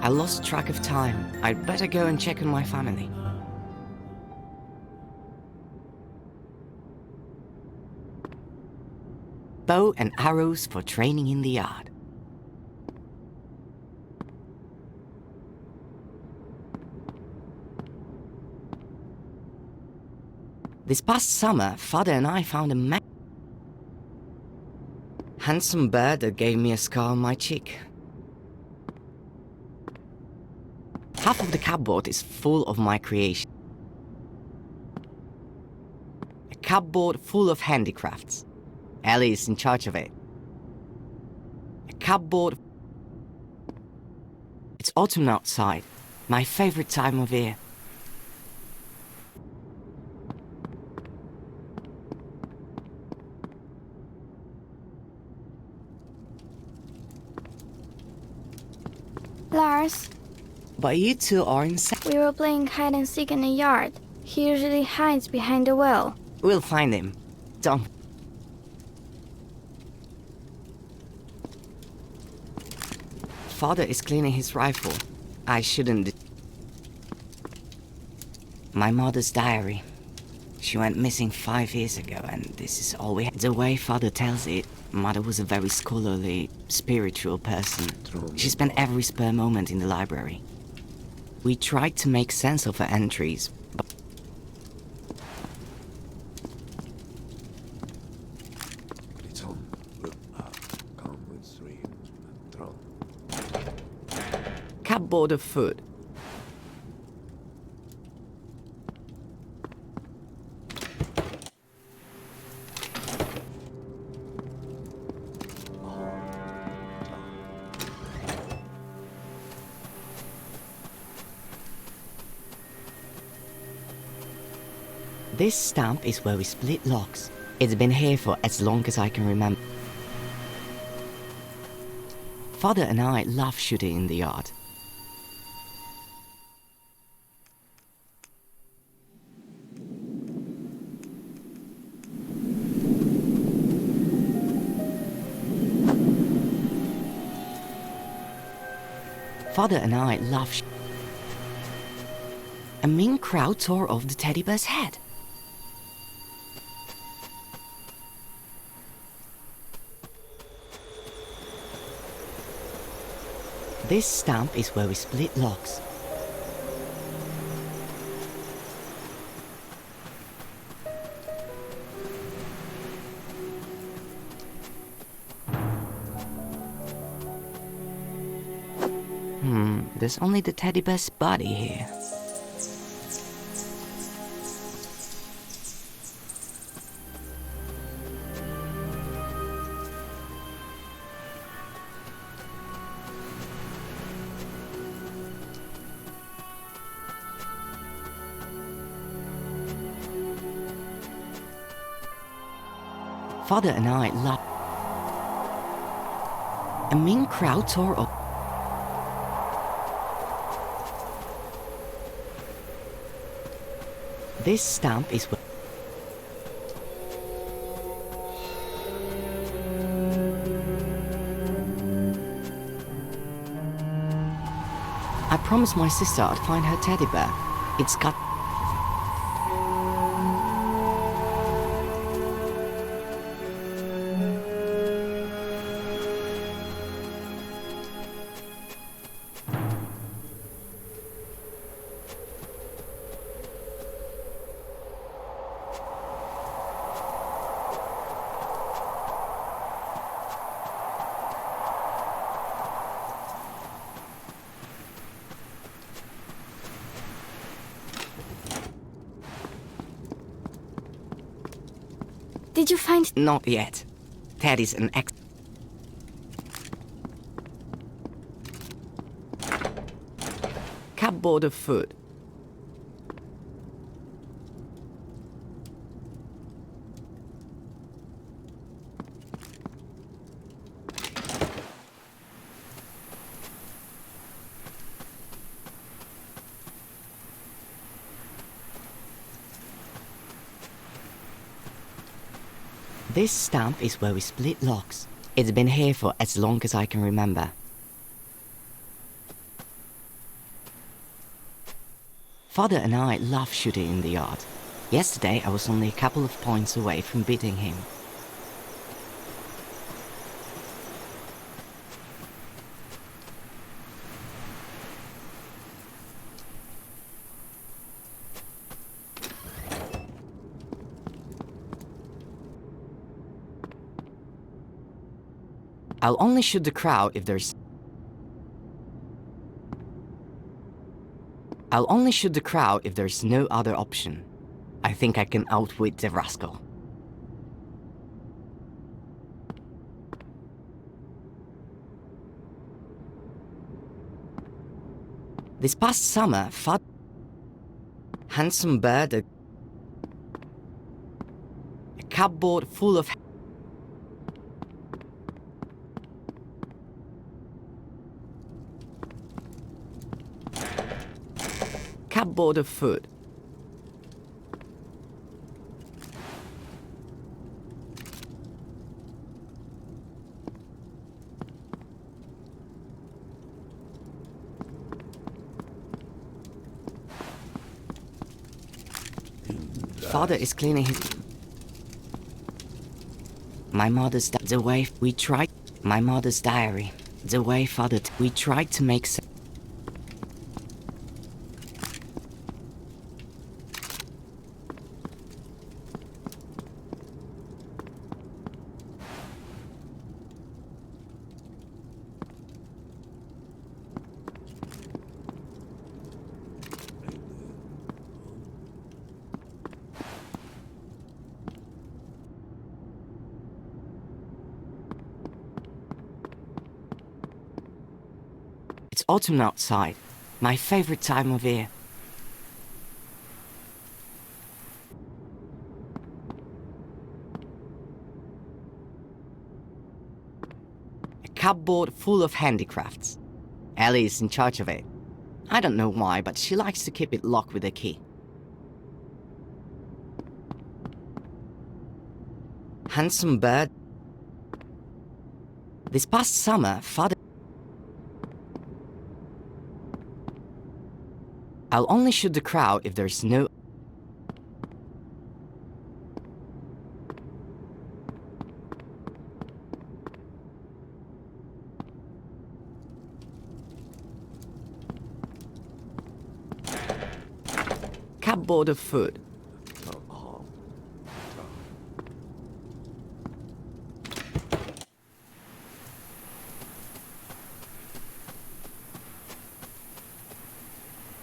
I lost track of time. I'd better go and check on my family. Bow and arrows for training in the yard. This past summer, Father and I found a handsome bird that gave me a scar on my cheek. Half of the cupboard is full of my creation. A cupboard full of handicrafts. Ellie is in charge of it. A cupboard. It's autumn outside, my favorite time of year. Lars, But you two are insane. we were playing hide and seek in the yard. He usually hides behind the well. We'll find him. Don't. Father is cleaning his rifle. I shouldn't. My mother's diary. She went missing 5 years ago, and this is all we had. The way Father tells it, Mother was a very scholarly, spiritual person. She spent every spare moment in the library. We tried to make sense of her entries, but cupboard of food. This stamp is where we split locks. It's been here for as long as I can remember. Father and I love shooting in the yard. Father and I love A mean crowd tore off the teddy bear's head. This stamp is where we split locks. There's only the teddy bear's body here. Father and I love. A mean crowd tore up. This stamp is what. I promised my sister I'd find her teddy bear. It's got. Did you find... Not yet. Teddy's an ex... Cupboard of food. This stamp is where we split locks. It's been here for as long as I can remember. Father and I love shooting in the yard. Yesterday, I was only a couple of points away from beating him. I'll only shoot the crowd if there's... I'll only shoot the crowd if there's no other option. I think I can outwit the rascal. This past summer, handsome bird, a cupboard full of... cupboard of food. Father is cleaning his... My mother's the way we tried... My mother's diary. The way Father... We tried to make... It's autumn outside, my favorite time of year. A cupboard full of handicrafts. Ellie is in charge of it. I don't know why, but she likes to keep it locked with a key. Handsome bird. This past summer, Father... I'll only shoot the crowd if there's no... Cupboard of food.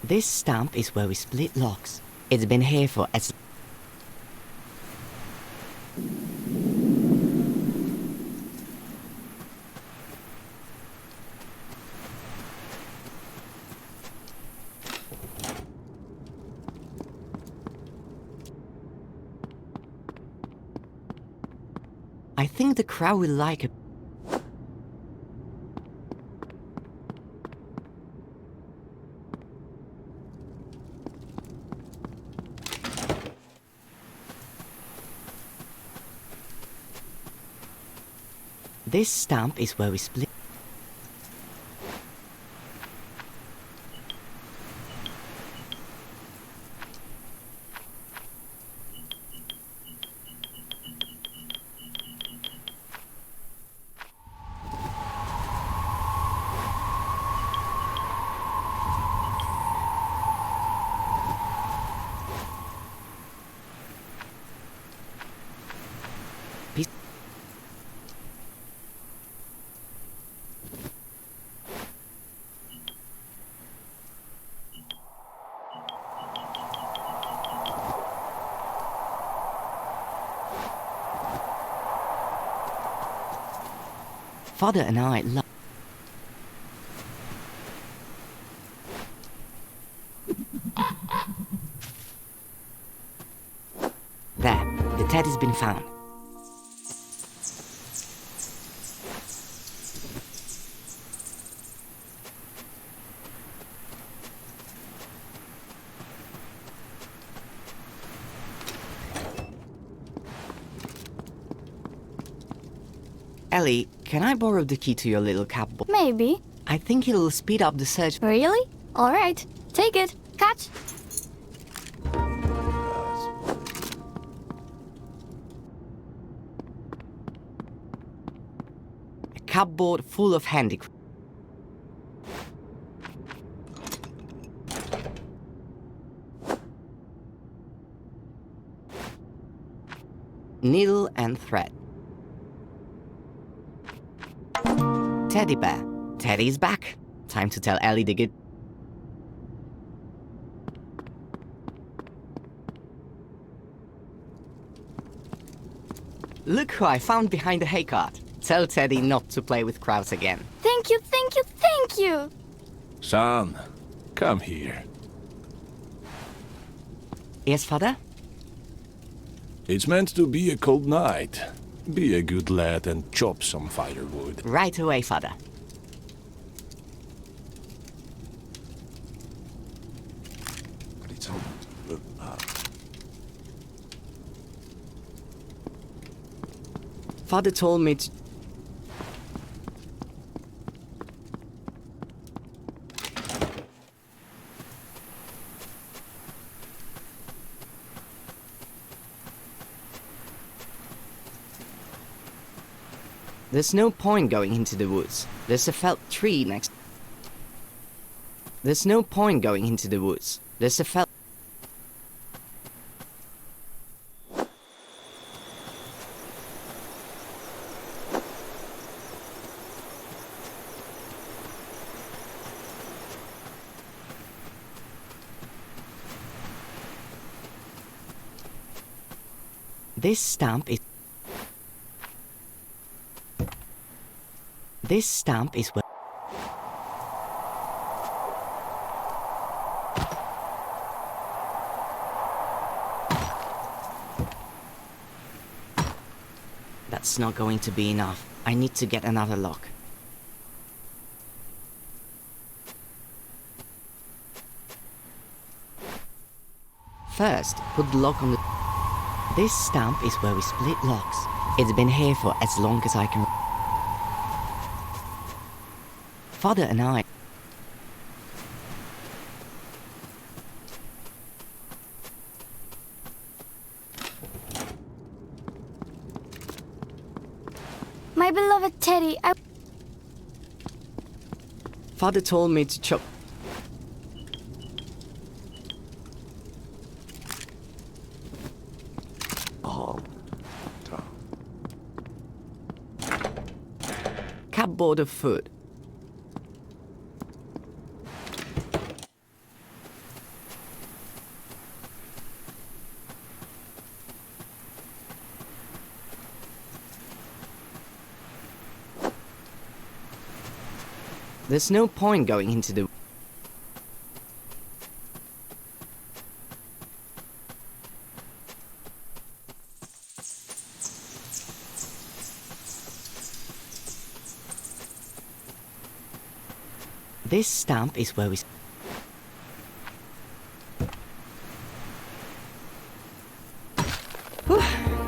This stump is where we split locks. It's been here for as... I think the crowd will like it. This stump is where we split. Father and I love... There, the teddy's been found. Ellie, can I borrow the key to your little cupboard? Maybe. I think it'll speed up the search. Really? Alright. Take it. Catch. Cupboard full of handicrafts. Needle and thread. Teddy bear. Teddy's back. Time to tell Ellie the good. Look who I found behind the hay cart. Tell Teddy not to play with crowds again. Thank you, thank you, thank you! Son, come here. Yes, father? It's meant to be a cold night. Be a good lad and chop some firewood. Right away, father. Father told me to... There's no point going into the woods. There's a felled tree next... There's no point going into the woods. There's a felled... This stamp is... This stamp is where... That's not going to be enough. I need to get another lock. First, put the lock on the... This stamp is where we split locks. It's been here for as long as I can... Father and I... My beloved Teddy, Father told me to chop... Cupboard of food. There's no point going into the... This stamp is where we... Whew,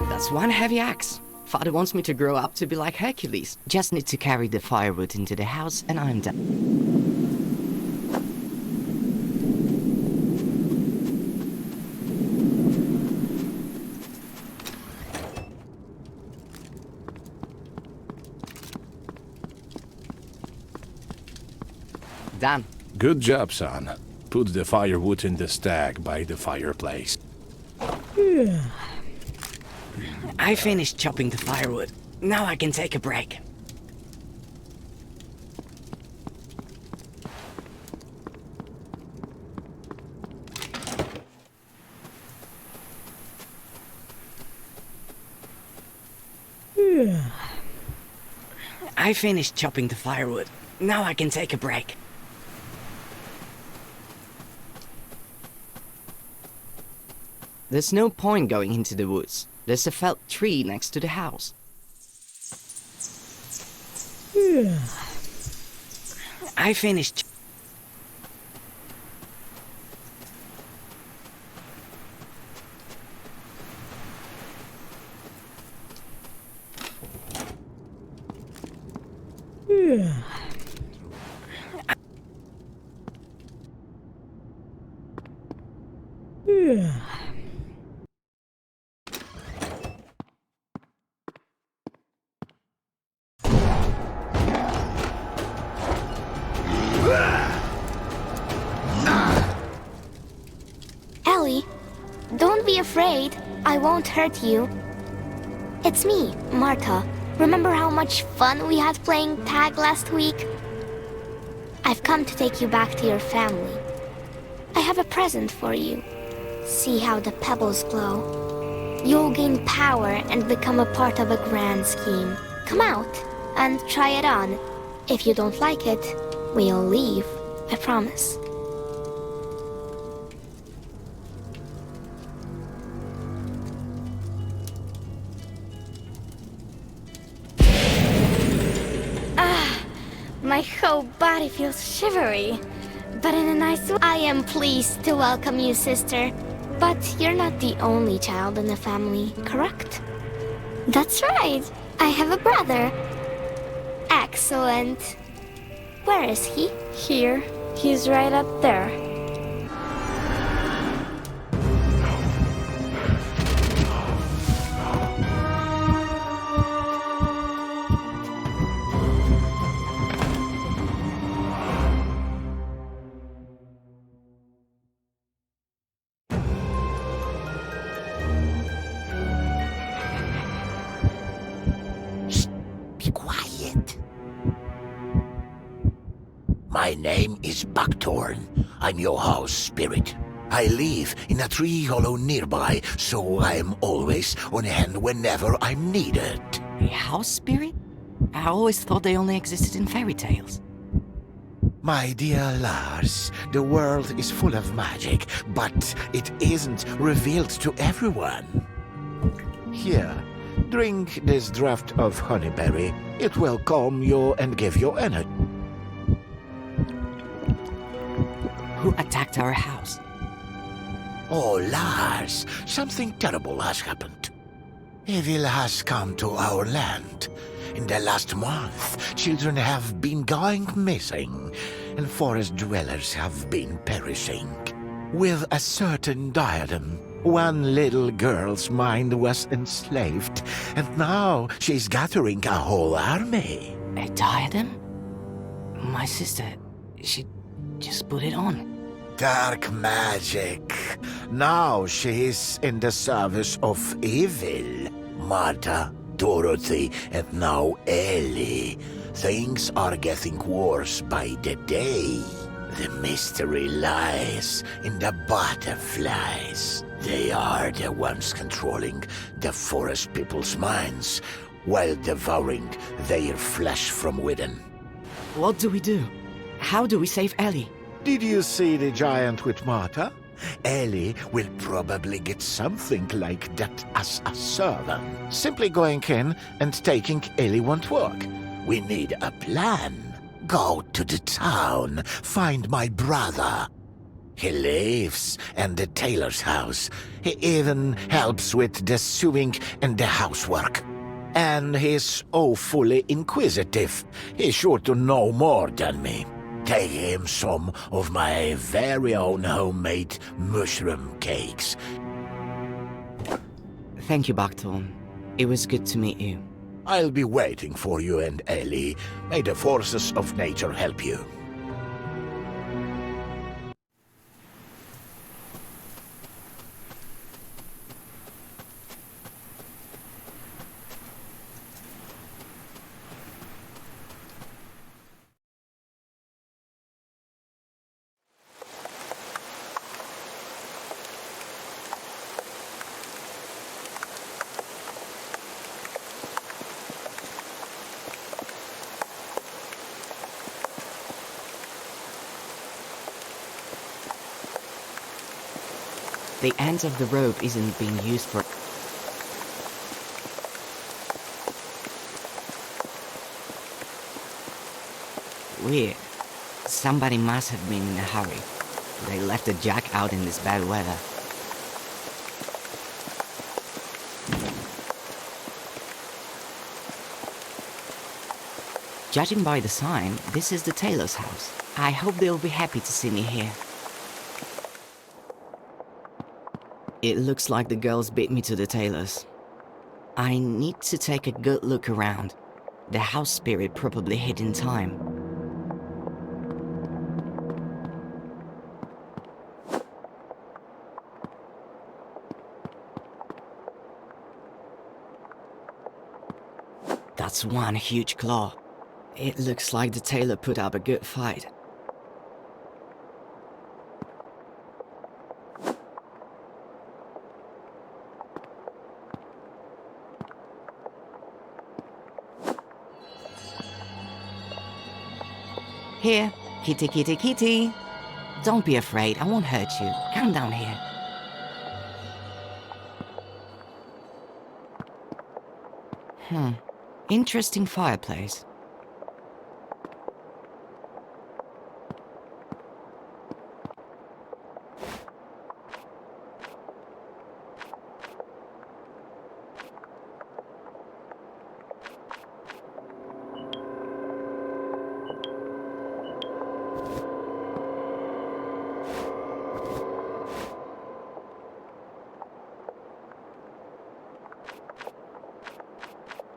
that's one heavy axe. Father wants me to grow up to be like Hercules. Just need to carry the firewood into the house and I'm done. Done. Good job, son. Put the firewood in the stack by the fireplace. I finished chopping the firewood. Now I can take a break. I finished chopping the firewood. Now I can take a break. There's no point going into the woods. There's a felled tree next to the house. I finished... afraid. I won't hurt you. It's me, Marta. Remember how much fun we had playing tag last week? I've come to take you back to your family. I have a present for you. See how the pebbles glow. You'll gain power and become a part of a grand scheme. Come out and try it on. If you don't like it, we'll leave. I promise. My whole body feels shivery, but in a nice way. I am pleased to welcome you, sister. But you're not the only child in the family, correct? That's right. I have a brother. Excellent. Where is he? Here. He's right up there. Be quiet. My name is Buckthorn. I'm your house spirit. I live in a tree hollow nearby, so I'm always on hand whenever I'm needed. A house spirit? I always thought they only existed in fairy tales. My dear Lars, the world is full of magic, but it isn't revealed to everyone. Here, drink this draught of honeyberry. It will calm you and give you energy. Who attacked our house? Oh, Lars, something terrible has happened. Evil has come to our land. In the last month, children have been going missing, and forest dwellers have been perishing. With a certain diadem, one little girl's mind was enslaved, and now she's gathering a whole army. A diadem? My sister, she just put it on. Dark magic. Now she's in the service of evil. Marta, Dorothy, and now Ellie. Things are getting worse by the day. The mystery lies in the butterflies. They are the ones controlling the forest people's minds while devouring their flesh from within. What do we do? How do we save Ellie? Did you see the giant with Marta? Ellie will probably get something like that as a servant. Simply going in and taking Ellie won't work. We need a plan. Go to the town, find my brother. He lives in the tailor's house. He even helps with the sewing and the housework. And he's awfully inquisitive. He's sure to know more than me. Take him some of my very own homemade mushroom cakes. Thank you, Buckthorn. It was good to meet you. I'll be waiting for you and Ellie. May the forces of nature help you. The end of the rope isn't being used for... Weird. Somebody must have been in a hurry. They left the jack out in this bad weather. Judging by the sign, this is the tailor's house. I hope they'll be happy to see me here. It looks like the girls beat me to the tailor's. I need to take a good look around. The house spirit probably hid in time. That's one huge claw. It looks like the tailor put up a good fight. Here, kitty, kitty, kitty. Don't be afraid, I won't hurt you. Come down here. Interesting fireplace.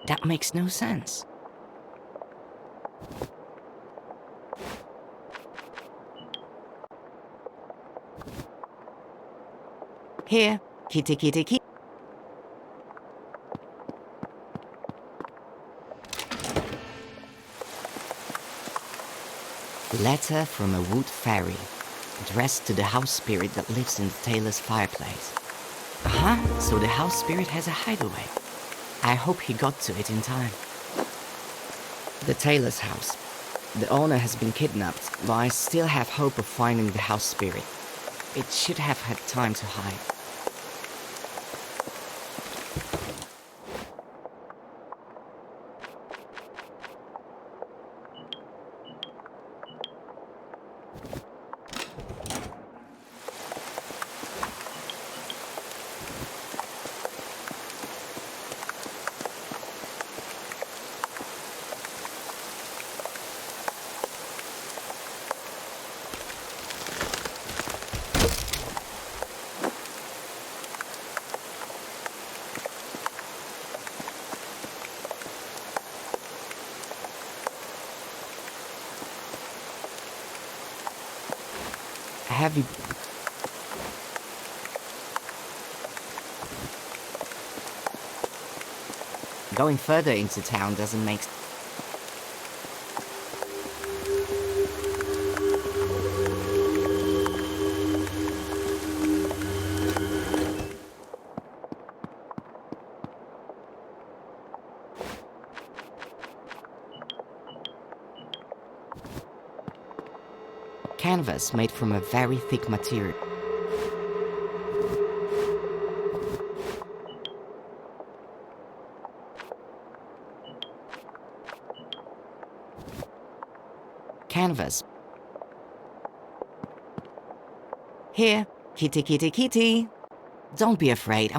That makes no sense. Here, kitty, kitty, kitty. Letter from a wood fairy, addressed to the house spirit that lives in the tailor's fireplace. So the house spirit has a hideaway. I hope he got to it in time. The tailor's house. The owner has been kidnapped, but I still have hope of finding the house spirit. It should have had time to hide. Have you... Going further into town doesn't make... Canvas made from a very thick material. Canvas. Here, kitty, kitty, kitty. Don't be afraid.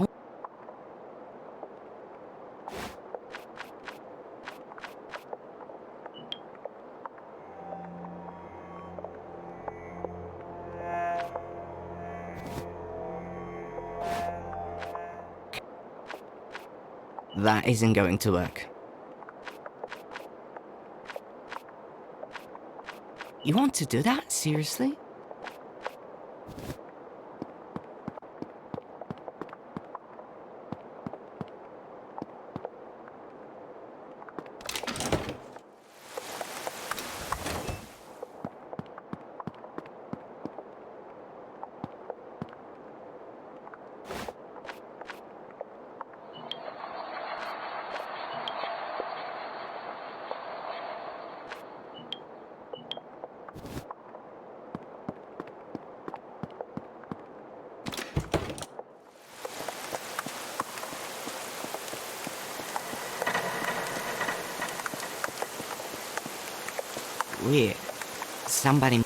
That isn't going to work. You want to do that? Seriously? Weird. Somebody...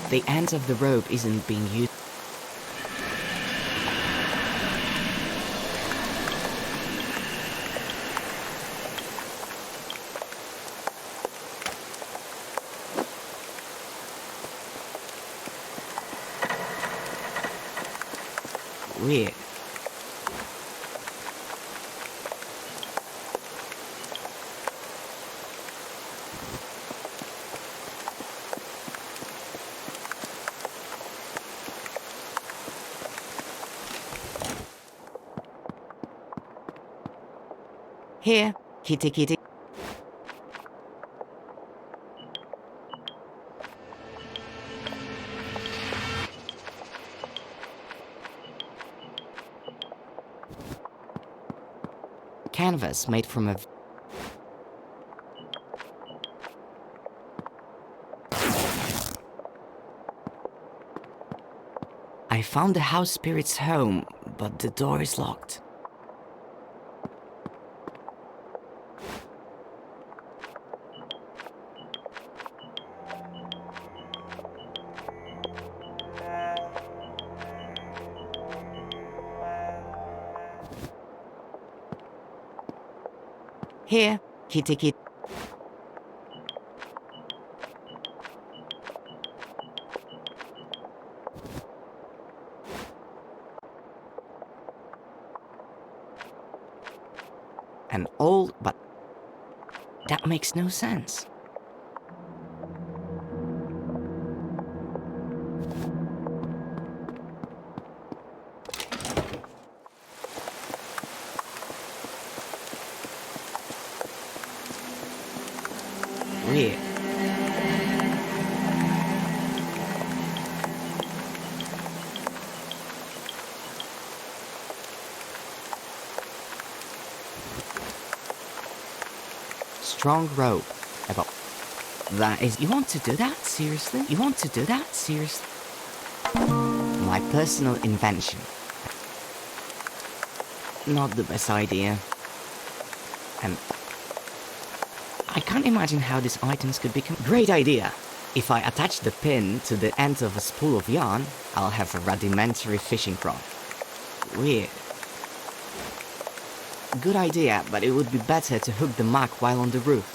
The end of the rope isn't being used. Weird. Here, kitty kitty. Canvas made from a... I found the house spirit's home, but the door is locked. Here, kitty kitty. An old, but that makes no sense. Weird. Strong rope. About that is. You want to do that? Seriously? You want to do that? Seriously? My personal invention. Not the best idea. And I can't imagine how these items could become... Great idea! If I attach the pin to the end of a spool of yarn, I'll have a rudimentary fishing rod. Weird. Good idea, but it would be better to hook the mark while on the roof.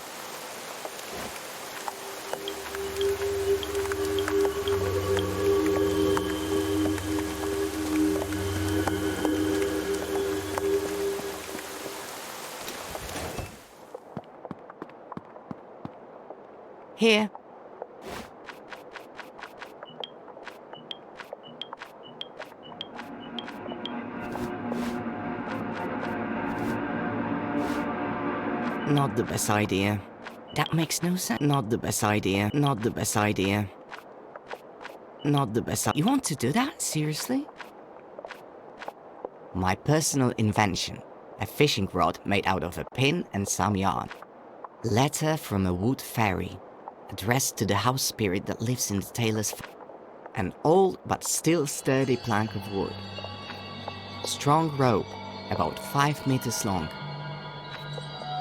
Here. Not the best idea. That makes no sense. Not the best idea. Not the best idea. Not the best. You want to do that? Seriously? My personal invention. A fishing rod made out of a pin and some yarn. Letter from a wood fairy. Addressed to the house spirit that lives in the tailor's... An old but still sturdy plank of wood. Strong rope, about 5 meters long.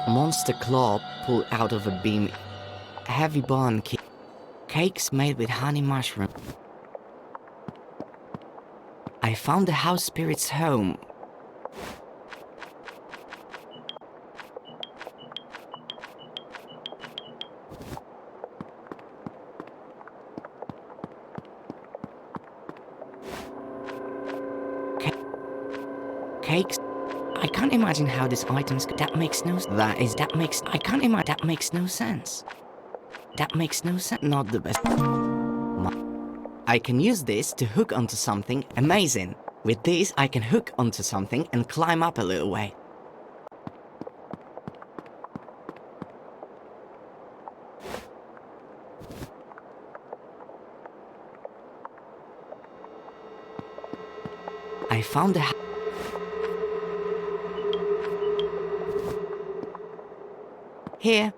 Monster claw pulled out of a beam. Heavy bun cakes made with honey mushroom. I found the house spirit's home. Cakes. I can't imagine how these items could... That makes no... That makes... I can't imagine... That makes no sense. That makes no sense. Not the best. I can use this to hook onto something. Amazing. With this, I can hook onto something and climb up a little way. I found the... Here.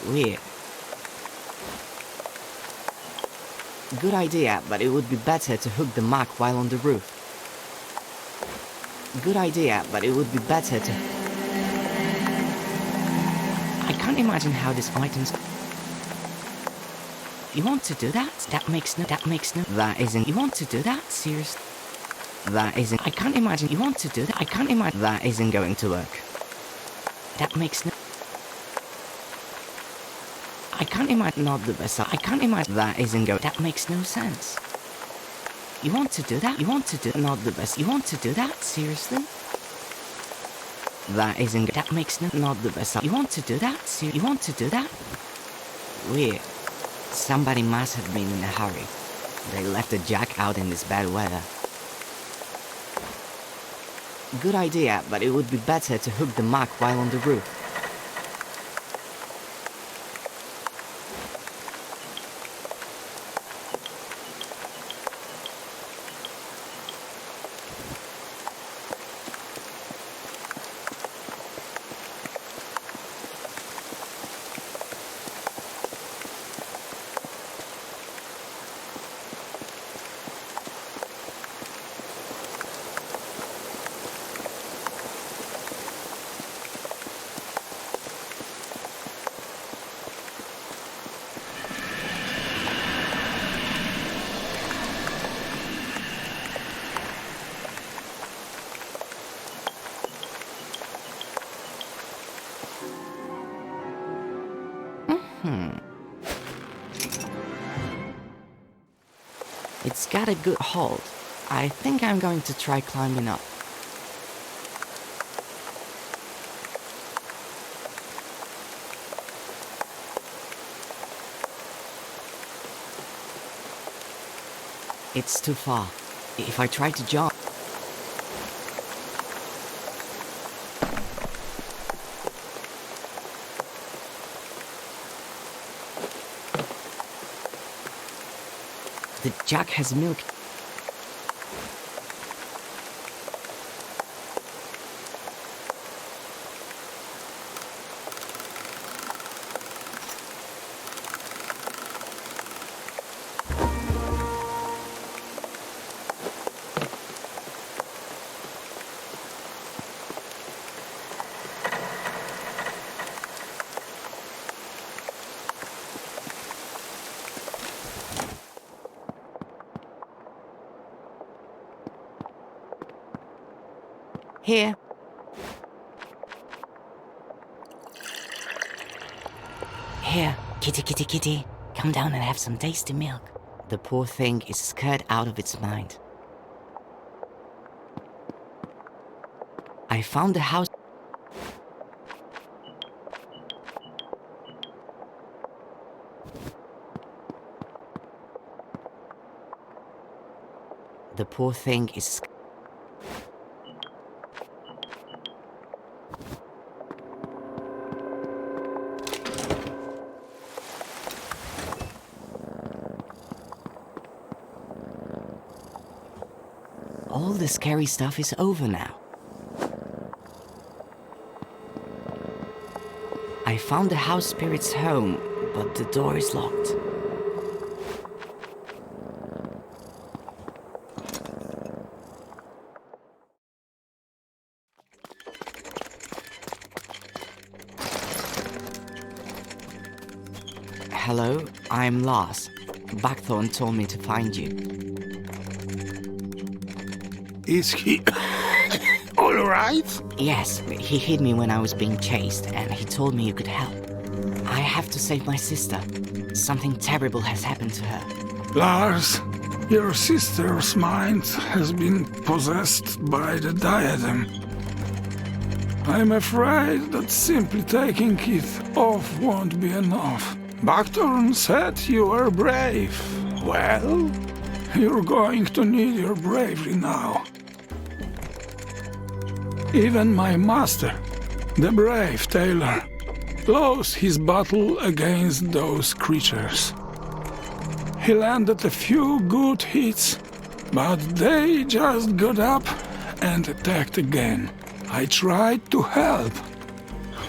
Weird. Good idea, but it would be better to hook the mark while on the roof. Good idea, but it would be better to... I can't imagine how these items... You want to do that? That makes no... That isn't... You want to do that? Seriously? That isn't... I can't imagine... You want to do that? I can't imagine... That isn't going to work. That makes no... I can't imagine... Not the best... I can't imagine... That isn't going... That makes no sense. You want to do that? You want to do... Not the best... You want to do that? Seriously? That makes not the best. You want to do that? You want to do that? Weird. Somebody must have been in a hurry. They left the jack out in this bad weather. Good idea, but it would be better to hook the mug while on the roof. It's got a good hold. I think I'm going to try climbing up. It's too far. If I try to jump... The jack has milk. Here. Here, kitty, kitty, kitty. Come down and have some tasty milk. The poor thing is scared out of its mind. I found the house. The poor thing is... All the scary stuff is over now. I found the house spirit's home, but the door is locked. Hello, I'm Lars. Buckthorn told me to find you. Is he all right? Yes, he hid me when I was being chased, and he told me you could help. I have to save my sister. Something terrible has happened to her. Lars, your sister's mind has been possessed by the diadem. I'm afraid that simply taking it off won't be enough. Buckthorn said you were brave. Well, you're going to need your bravery now. Even my master, the brave tailor, lost his battle against those creatures. He landed a few good hits, but they just got up and attacked again. I tried to help,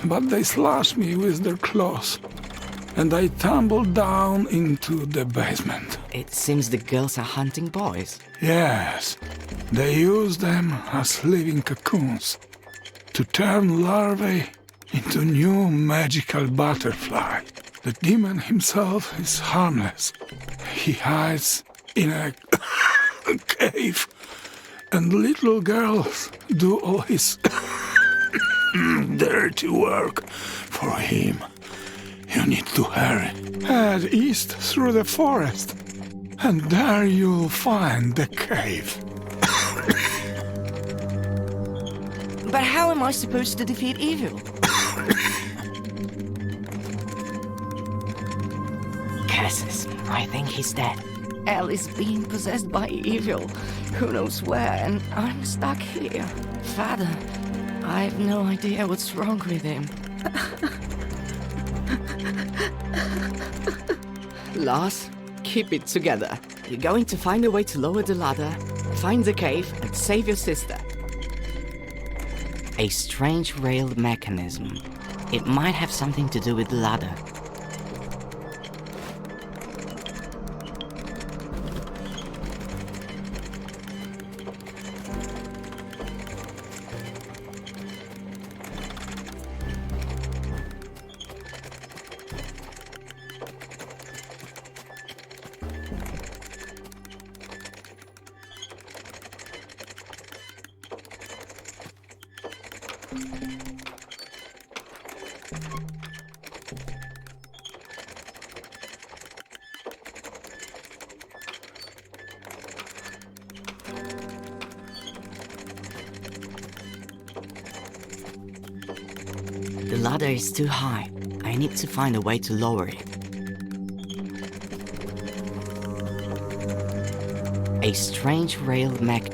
but they slashed me with their claws, and I tumbled down into the basement. It seems the girls are hunting boys. Yes, they use them as living cocoons to turn larvae into new magical butterfly. The demon himself is harmless. He hides in a cave, and little girls do all his dirty work for him. You need to hurry. Head east through the forest, and there you'll find the cave. But how am I supposed to defeat evil? Curses, I think he's dead. Elle is being possessed by evil. Who knows where, and I'm stuck here. Father, I have no idea what's wrong with him. Lars, keep it together. You're going to find a way to lower the ladder, find the cave, and save your sister. A strange rail mechanism. It might have something to do with the ladder. The ladder is too high. I need to find a way to lower it. A strange rail mech.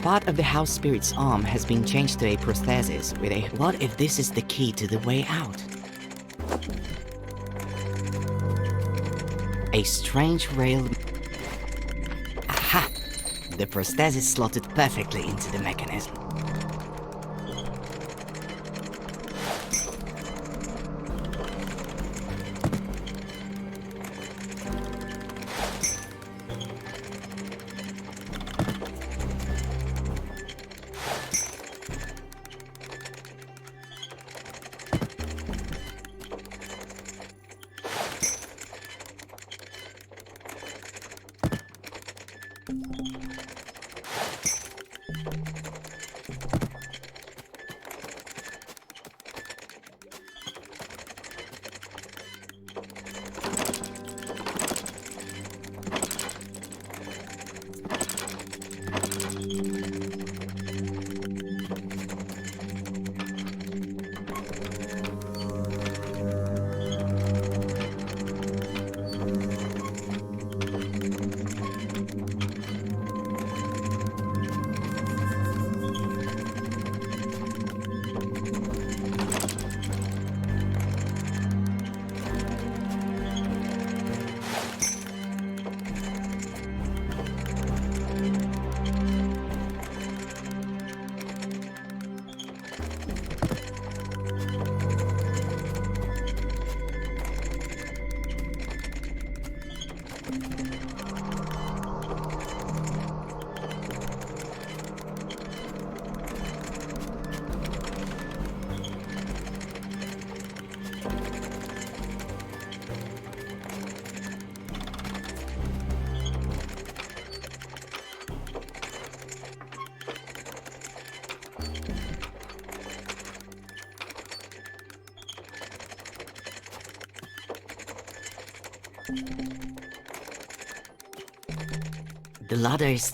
Part of the house spirit's arm has been changed to a prosthesis with a... What if this is the key to the way out? A strange rail... Aha! The prosthesis slotted perfectly into the mechanism. The ladder is...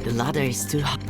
The ladder is too high.